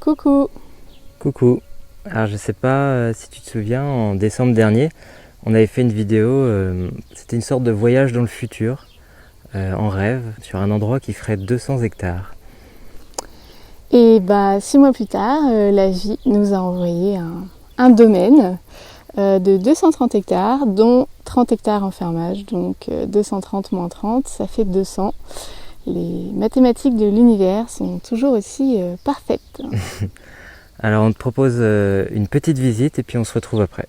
Coucou. Coucou. Alors je sais pas si tu te souviens, en décembre dernier, on avait fait une vidéo, c'était une sorte de voyage dans le futur, en rêve, sur un endroit qui ferait 200 hectares. Et 6 mois plus tard, la vie nous a envoyé un domaine de 230 hectares, dont 30 hectares en fermage, donc 230 moins 30, ça fait 200. Les mathématiques de l'univers sont toujours aussi parfaites. Alors on te propose une petite visite et puis on se retrouve après.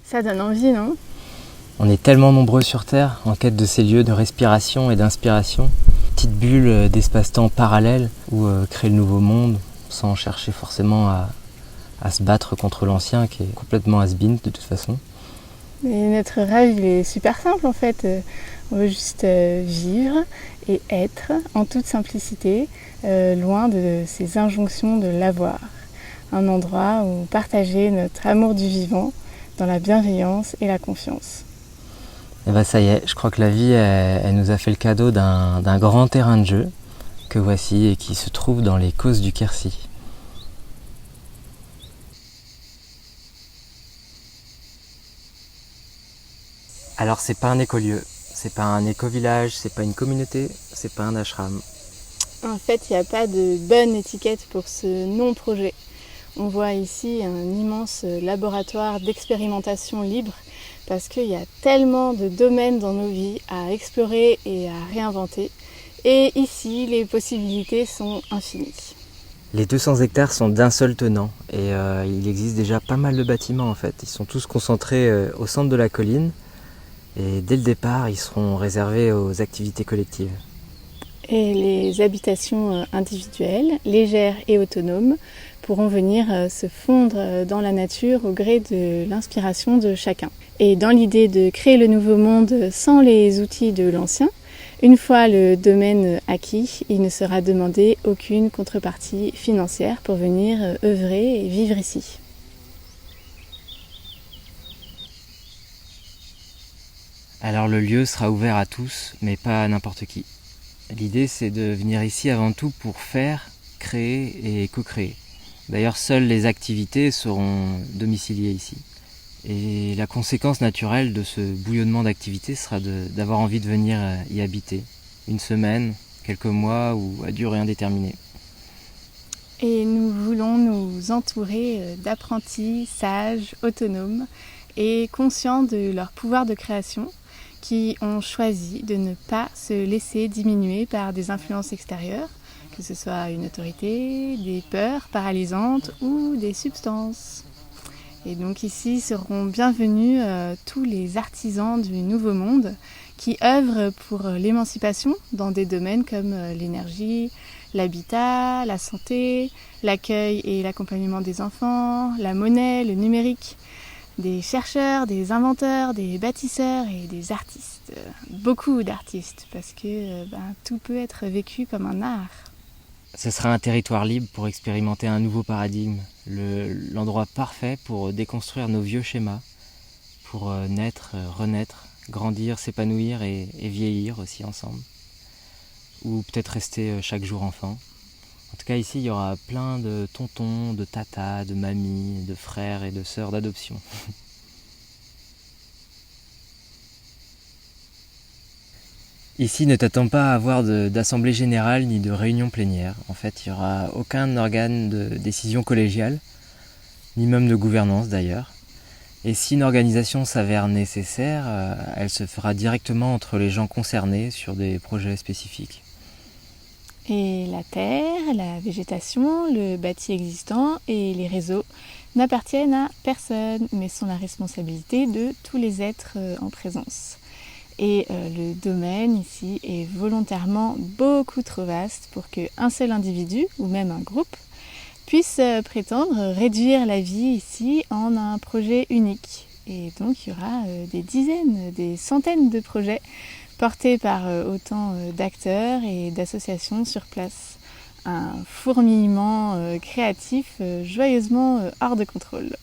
Ça donne envie, non ? On est tellement nombreux sur Terre en quête de ces lieux de respiration et d'inspiration. Petite bulle d'espace-temps parallèle où créer le nouveau monde sans chercher forcément à se battre contre l'ancien qui est complètement has-been de toute façon. Et notre rêve, il est super simple en fait. On veut juste vivre et être en toute simplicité, loin de ces injonctions de l'avoir. Un endroit où partager notre amour du vivant dans la bienveillance et la confiance. Et ça y est, je crois que la vie, elle nous a fait le cadeau d'un grand terrain de jeu que voici et qui se trouve dans les Causses du Quercy. Alors c'est pas un écolieu, c'est pas un éco-village, c'est pas une communauté, c'est pas un ashram. En fait, il n'y a pas de bonne étiquette pour ce non-projet. On voit ici un immense laboratoire d'expérimentation libre parce qu'il y a tellement de domaines dans nos vies à explorer et à réinventer. Et ici, les possibilités sont infinies. Les 200 hectares sont d'un seul tenant et il existe déjà pas mal de bâtiments en fait. Ils sont tous concentrés au centre de la colline et dès le départ, ils seront réservés aux activités collectives. Et les habitations individuelles, légères et autonomes, pourront venir se fondre dans la nature au gré de l'inspiration de chacun. Et dans l'idée de créer le nouveau monde sans les outils de l'ancien, une fois le domaine acquis, il ne sera demandé aucune contrepartie financière pour venir œuvrer et vivre ici. Alors le lieu sera ouvert à tous, mais pas à n'importe qui. L'idée c'est de venir ici avant tout pour faire, créer et co-créer. D'ailleurs, seules les activités seront domiciliées ici. Et la conséquence naturelle de ce bouillonnement d'activités sera d'avoir envie de venir y habiter. Une semaine, quelques mois ou à durée indéterminée. Et nous voulons nous entourer d'apprentis sages, autonomes et conscients de leur pouvoir de création qui ont choisi de ne pas se laisser diminuer par des influences extérieures, que ce soit une autorité, des peurs paralysantes ou des substances. Et donc ici seront bienvenus tous les artisans du Nouveau Monde qui œuvrent pour l'émancipation dans des domaines comme l'énergie, l'habitat, la santé, l'accueil et l'accompagnement des enfants, la monnaie, le numérique. Des chercheurs, des inventeurs, des bâtisseurs et des artistes. Beaucoup d'artistes, parce que tout peut être vécu comme un art. Ce sera un territoire libre pour expérimenter un nouveau paradigme, l'endroit parfait pour déconstruire nos vieux schémas, pour naître, renaître, grandir, s'épanouir et vieillir aussi ensemble. Ou peut-être rester chaque jour enfant. En tout cas, ici, il y aura plein de tontons, de tatas, de mamies, de frères et de sœurs d'adoption. Ici, ne t'attends pas à avoir d'assemblée générale ni de réunion plénière. En fait, il n'y aura aucun organe de décision collégiale, ni même de gouvernance d'ailleurs. Et si une organisation s'avère nécessaire, elle se fera directement entre les gens concernés sur des projets spécifiques. Et la terre, la végétation, le bâti existant et les réseaux n'appartiennent à personne, mais sont la responsabilité de tous les êtres en présence. Et le domaine ici est volontairement beaucoup trop vaste pour qu'un seul individu, ou même un groupe, puisse prétendre réduire la vie ici en un projet unique. Et donc il y aura des dizaines, des centaines de projets portés par autant d'acteurs et d'associations sur place. Un fourmillement créatif joyeusement hors de contrôle.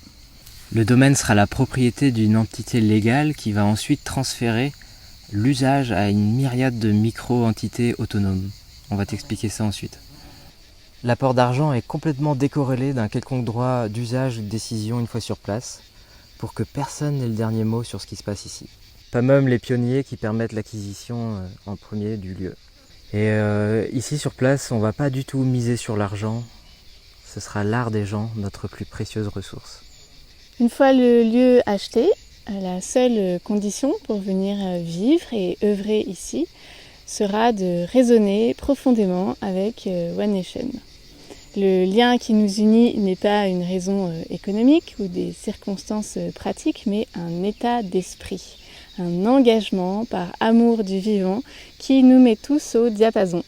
Le domaine sera la propriété d'une entité légale qui va ensuite transférer l'usage à une myriade de micro-entités autonomes. On va t'expliquer ça ensuite. L'apport d'argent est complètement décorrélé d'un quelconque droit d'usage ou de décision une fois sur place, pour que personne n'ait le dernier mot sur ce qui se passe ici. Pas même les pionniers qui permettent l'acquisition en premier du lieu. Et ici sur place, on va pas du tout miser sur l'argent. Ce sera l'art des gens, notre plus précieuse ressource. Une fois le lieu acheté, la seule condition pour venir vivre et œuvrer ici sera de résonner profondément avec One Nation. Le lien qui nous unit n'est pas une raison économique ou des circonstances pratiques, mais un état d'esprit, un engagement par amour du vivant qui nous met tous au diapason.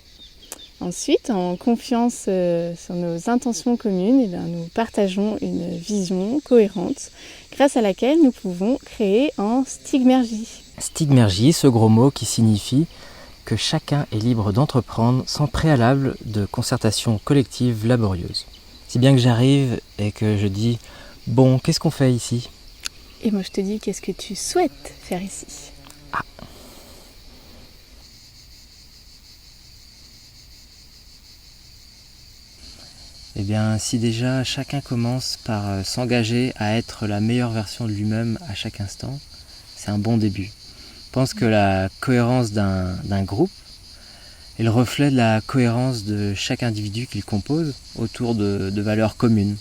Ensuite, en confiance sur nos intentions communes, nous partageons une vision cohérente grâce à laquelle nous pouvons créer en stigmergie. Stigmergie, ce gros mot qui signifie que chacun est libre d'entreprendre sans préalable de concertation collective laborieuse. Si bien que j'arrive et que je dis « Bon, qu'est-ce qu'on fait ici ?» Et moi je te dis « Qu'est-ce que tu souhaites faire ici ?» Ah. Eh bien, si déjà chacun commence par s'engager à être la meilleure version de lui-même à chaque instant, c'est un bon début. Je pense que la cohérence d'un groupe est le reflet de la cohérence de chaque individu qu'il compose autour de valeurs communes.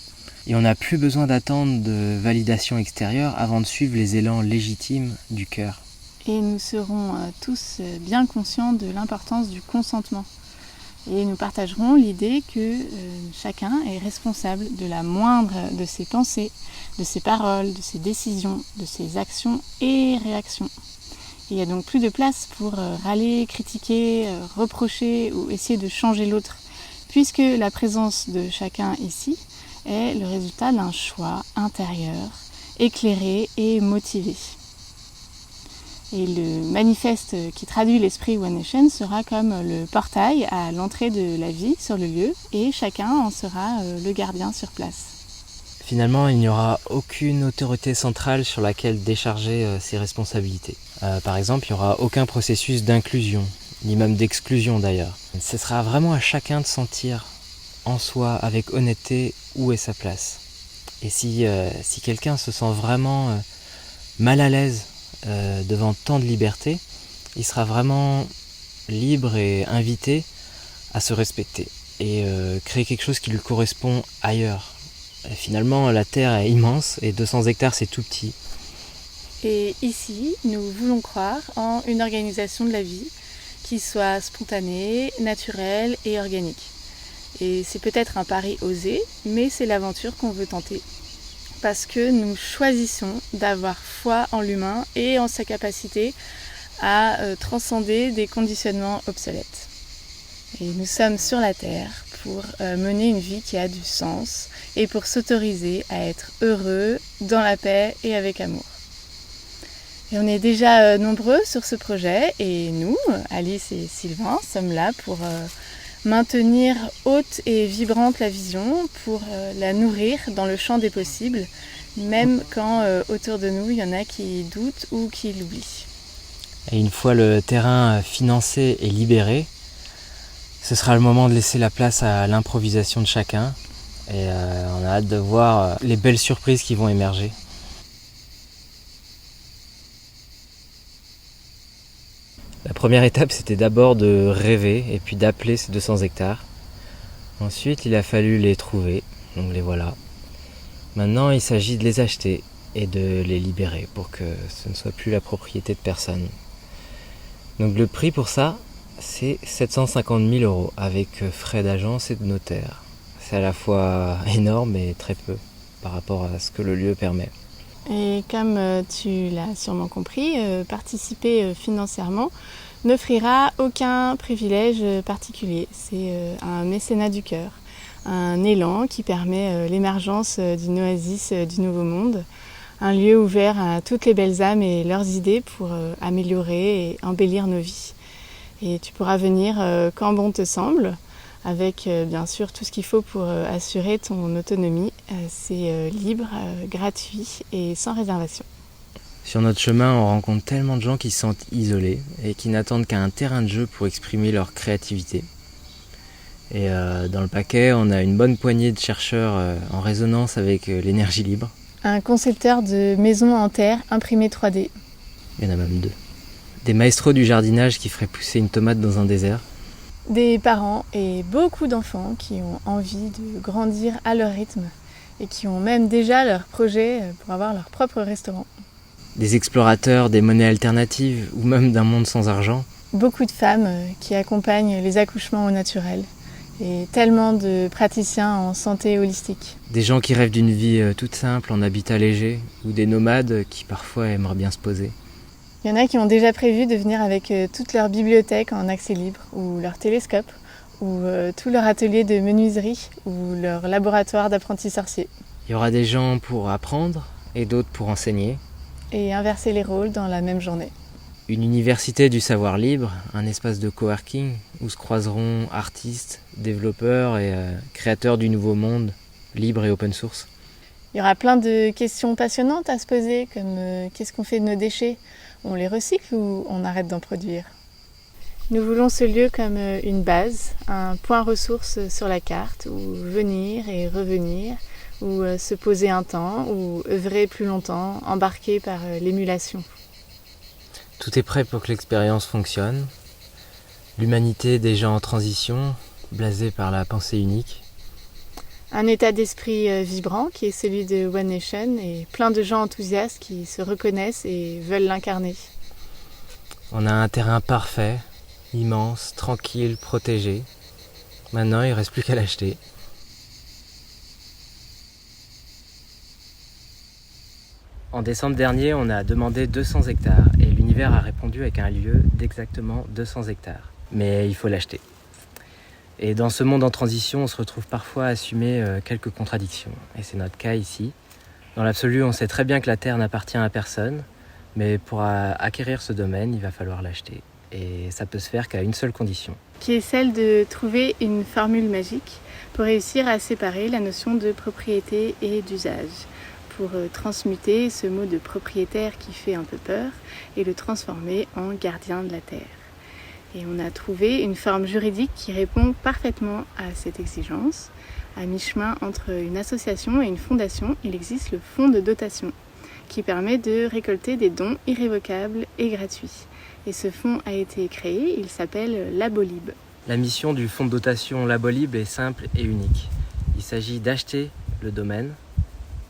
Et on n'a plus besoin d'attendre de validation extérieure avant de suivre les élans légitimes du cœur. Et nous serons tous bien conscients de l'importance du consentement. Et nous partagerons l'idée que chacun est responsable de la moindre de ses pensées, de ses paroles, de ses décisions, de ses actions et réactions. Il n'y a donc plus de place pour râler, critiquer, reprocher ou essayer de changer l'autre, puisque la présence de chacun ici est le résultat d'un choix intérieur, éclairé et motivé. Et le manifeste qui traduit l'esprit One Nation sera comme le portail à l'entrée de la vie sur le lieu, et chacun en sera le gardien sur place. Finalement, il n'y aura aucune autorité centrale sur laquelle décharger ses responsabilités. Par exemple, il n'y aura aucun processus d'inclusion, ni même d'exclusion d'ailleurs. Ce sera vraiment à chacun de sentir en soi, avec honnêteté, où est sa place. Et si quelqu'un se sent vraiment mal à l'aise devant tant de liberté, il sera vraiment libre et invité à se respecter et créer quelque chose qui lui correspond ailleurs. Et finalement, la Terre est immense et 200 hectares, c'est tout petit. Et ici, nous voulons croire en une organisation de la vie qui soit spontanée, naturelle et organique. Et c'est peut-être un pari osé, mais c'est l'aventure qu'on veut tenter. Parce que nous choisissons d'avoir foi en l'humain et en sa capacité à transcender des conditionnements obsolètes. Et nous sommes sur la Terre pour mener une vie qui a du sens et pour s'autoriser à être heureux dans la paix et avec amour. Et on est déjà nombreux sur ce projet et nous, Alice et Sylvain, sommes là pour maintenir haute et vibrante la vision, pour la nourrir dans le champ des possibles, même quand autour de nous il y en a qui doutent ou qui l'oublient. Et une fois le terrain financé et libéré, ce sera le moment de laisser la place à l'improvisation de chacun et on a hâte de voir les belles surprises qui vont émerger. La première étape, c'était d'abord de rêver et puis d'appeler ces 200 hectares. Ensuite, il a fallu les trouver, donc les voilà. Maintenant, il s'agit de les acheter et de les libérer pour que ce ne soit plus la propriété de personne. Donc le prix pour ça, c'est 750 000 € avec frais d'agence et de notaire. C'est à la fois énorme et très peu par rapport à ce que le lieu permet. Et comme tu l'as sûrement compris, participer financièrement n'offrira aucun privilège particulier. C'est un mécénat du cœur, un élan qui permet l'émergence d'une oasis du Nouveau Monde, un lieu ouvert à toutes les belles âmes et leurs idées pour améliorer et embellir nos vies. Et tu pourras venir quand bon te semble, avec bien sûr tout ce qu'il faut pour assurer ton autonomie. C'est libre, gratuit et sans réservation. Sur notre chemin, on rencontre tellement de gens qui se sentent isolés et qui n'attendent qu'un terrain de jeu pour exprimer leur créativité. Et dans le paquet, on a une bonne poignée de chercheurs en résonance avec l'énergie libre. Un concepteur de maisons en terre imprimées 3D. Il y en a même 2. Des maestros du jardinage qui feraient pousser une tomate dans un désert. Des parents et beaucoup d'enfants qui ont envie de grandir à leur rythme et qui ont même déjà leur projet pour avoir leur propre restaurant. Des explorateurs, des monnaies alternatives ou même d'un monde sans argent. Beaucoup de femmes qui accompagnent les accouchements au naturel et tellement de praticiens en santé holistique. Des gens qui rêvent d'une vie toute simple en habitat léger ou des nomades qui parfois aimeraient bien se poser. Il y en a qui ont déjà prévu de venir avec toute leur bibliothèque en accès libre, ou leur télescope, ou tout leur atelier de menuiserie, ou leur laboratoire d'apprentis sorciers. Il y aura des gens pour apprendre et d'autres pour enseigner. Et inverser les rôles dans la même journée. Une université du savoir libre, un espace de coworking où se croiseront artistes, développeurs et créateurs du nouveau monde, libre et open source. Il y aura plein de questions passionnantes à se poser, comme qu'est-ce qu'on fait de nos déchets ? On les recycle ou on arrête d'en produire ? Nous voulons ce lieu comme une base, un point ressource sur la carte, où venir et revenir, où se poser un temps, où œuvrer plus longtemps, embarqué par l'émulation. Tout est prêt pour que l'expérience fonctionne. L'humanité déjà en transition, blasée par la pensée unique. Un état d'esprit vibrant qui est celui de One Nation et plein de gens enthousiastes qui se reconnaissent et veulent l'incarner. On a un terrain parfait, immense, tranquille, protégé. Maintenant, il ne reste plus qu'à l'acheter. En décembre dernier, on a demandé 200 hectares et l'univers a répondu avec un lieu d'exactement 200 hectares. Mais il faut l'acheter. Et dans ce monde en transition, on se retrouve parfois à assumer quelques contradictions. Et c'est notre cas ici. Dans l'absolu, on sait très bien que la terre n'appartient à personne, mais pour acquérir ce domaine, il va falloir l'acheter. Et ça peut se faire qu'à une seule condition. Qui est celle de trouver une formule magique pour réussir à séparer la notion de propriété et d'usage, pour transmuter ce mot de propriétaire qui fait un peu peur et le transformer en gardien de la terre. Et on a trouvé une forme juridique qui répond parfaitement à cette exigence. À mi-chemin entre une association et une fondation, il existe le fonds de dotation qui permet de récolter des dons irrévocables et gratuits. Et ce fonds a été créé, il s'appelle Labolib. La mission du fonds de dotation Labolib est simple et unique. Il s'agit d'acheter le domaine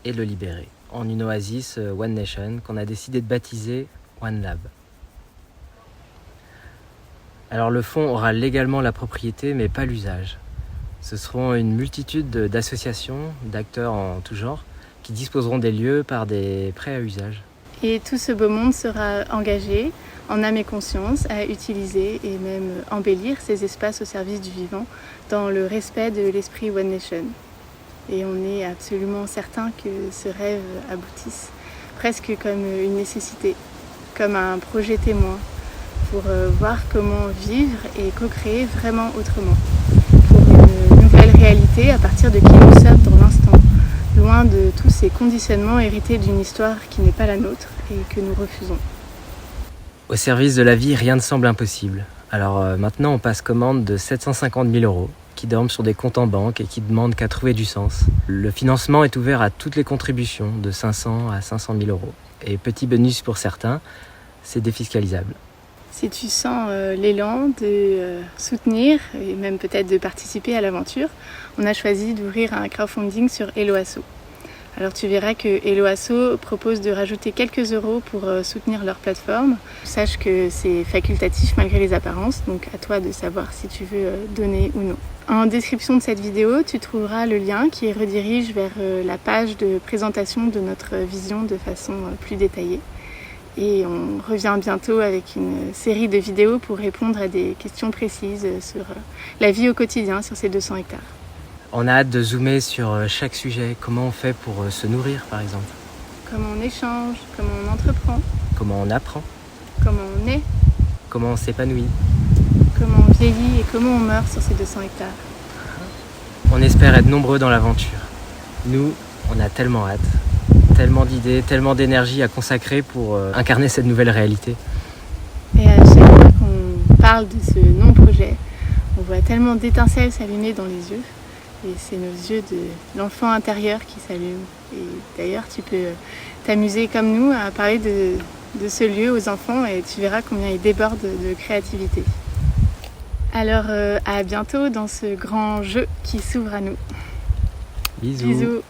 et de le libérer en une oasis One Nation qu'on a décidé de baptiser One Lab. Alors le fonds aura légalement la propriété mais pas l'usage. Ce seront une multitude d'associations, d'acteurs en tout genre qui disposeront des lieux par des prêts à usage. Et tout ce beau monde sera engagé en âme et conscience à utiliser et même embellir ces espaces au service du vivant dans le respect de l'esprit One Nation. et on est absolument certain que ce rêve aboutisse, presque comme une nécessité, comme un projet témoin pour voir comment vivre et co-créer vraiment autrement, pour une nouvelle réalité à partir de qui nous sommes dans l'instant, loin de tous ces conditionnements hérités d'une histoire qui n'est pas la nôtre et que nous refusons. Au service de la vie, rien ne semble impossible. Alors maintenant, on passe commande de 750 000 euros qui dorment sur des comptes en banque et qui demandent qu'à trouver du sens. Le financement est ouvert à toutes les contributions, de 500 à 500 000 euros. Et petit bonus pour certains, c'est défiscalisable. Si tu sens l'élan de soutenir et même peut-être de participer à l'aventure, on a choisi d'ouvrir un crowdfunding sur Helloasso. Alors tu verras que Helloasso propose de rajouter quelques euros pour soutenir leur plateforme. Sache que c'est facultatif malgré les apparences, donc à toi de savoir si tu veux donner ou non. En description de cette vidéo, tu trouveras le lien qui redirige vers la page de présentation de notre vision de façon plus détaillée. Et on revient bientôt avec une série de vidéos pour répondre à des questions précises sur la vie au quotidien sur ces 200 hectares. On a hâte de zoomer sur chaque sujet. Comment on fait pour se nourrir, par exemple? Comment on échange, comment on entreprend, Comment on apprend? comment on est, Comment on s'épanouit? comment on vieillit et comment on meurt sur ces 200 hectares. On espère être nombreux dans l'aventure. Nous, on a tellement hâte, tellement d'idées, tellement d'énergie à consacrer pour incarner cette nouvelle réalité. Et à chaque fois qu'on parle de ce non-projet, on voit tellement d'étincelles s'allumer dans les yeux. Et c'est nos yeux de l'enfant intérieur qui s'allument. Et d'ailleurs, tu peux t'amuser comme nous à parler de ce lieu aux enfants et tu verras combien ils débordent de créativité. Alors à bientôt dans ce grand jeu qui s'ouvre à nous. Bisous. Bisous.